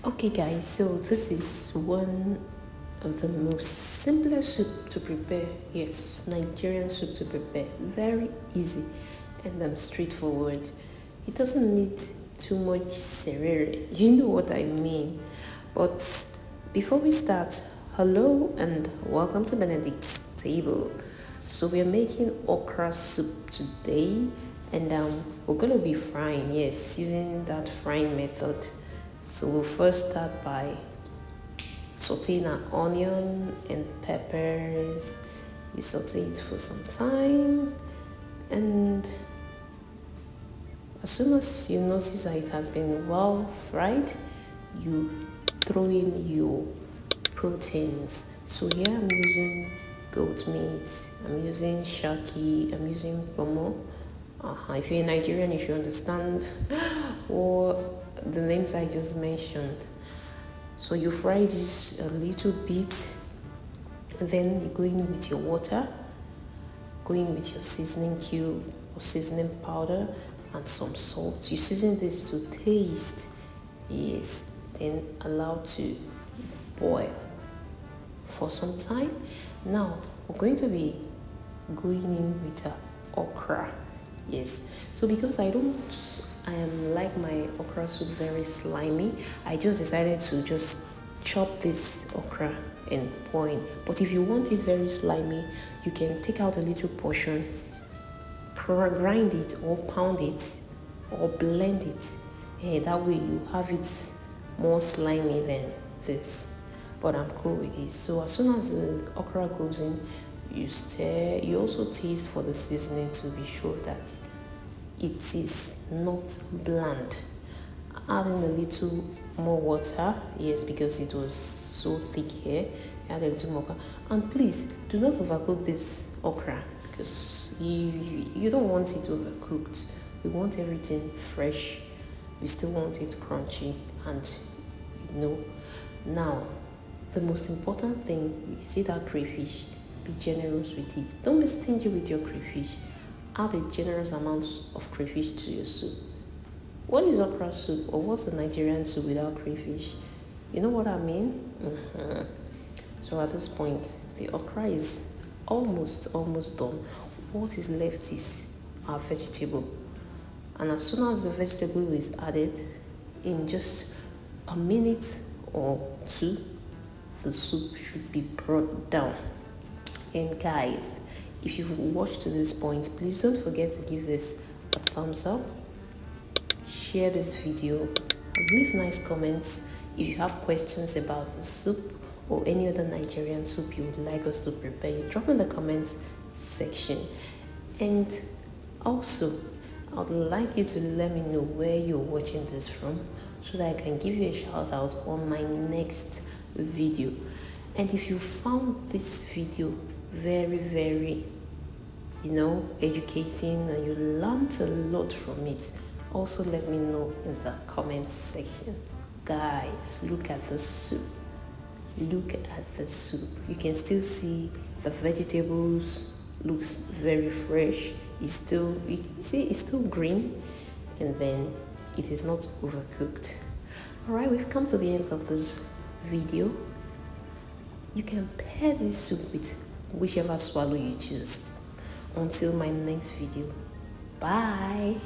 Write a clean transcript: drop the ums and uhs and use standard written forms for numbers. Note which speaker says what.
Speaker 1: Okay guys, so this is one of the most simplest soup to prepare. Yes, Nigerian soup to prepare. Very easy and straightforward. It doesn't need too much serere. You know what I mean. But before we start, hello and welcome to Benedict's table. So we're making okra soup today, and we're gonna be frying. Yes, using that frying method. So we'll first start by sauteing an onion and peppers. You saute it for some time, and as soon as you notice that it has been well fried, you throw in your proteins. So here I'm using goat meat, I'm using shaki, I'm using pomo. If you're Nigerian, you should understand what the names I just mentioned. So you fry this a little bit, and then you go in with your water, go in with your seasoning cube or seasoning powder and some salt. You season this to taste. Yes, then allow to boil for some time. Now we're going to be going in with okra. Yes, so because I like my okra soup very slimy, I just decided to just chop this okra and pour in. But if you want it very slimy, you can take out a little portion, grind it or pound it or blend it, and that way you have it more slimy than this. But I'm cool with this. So as soon as the okra goes in, you stir. You also taste for the seasoning to be sure that it is not bland. Adding a little more water, yes, because it was so thick here. Add a little more, and please do not overcook this okra because you don't want it overcooked. We want everything fresh. We still want it crunchy, and now the most important thing, you see that crayfish, be generous with it. Don't be stingy with your crayfish. Add a generous amount of crayfish to your soup. What is okra soup, or what's a Nigerian soup without crayfish? You know what I mean? So at this point, the okra is almost done. What is left is our vegetable. And as soon as the vegetable is added, in just a minute or two, the soup should be brought down. And guys, if you've watched to this point, please don't forget to give this a thumbs up, share this video, leave nice comments. If you have questions about the soup or any other Nigerian soup you would like us to prepare, drop in the comments section. And also, I'd like you to let me know where you're watching this from so that I can give you a shout out on my next video. And if you found this video very educating and you learned a lot from it, also let me know in the comments section. Guys, look at the soup. Look at the soup. You can still see the vegetables looks very fresh. It's still, you see, it's still green, and then it is not overcooked. All right, we've come to the end of this video. You can pair this soup with whichever swallow you choose. Until my next video, bye.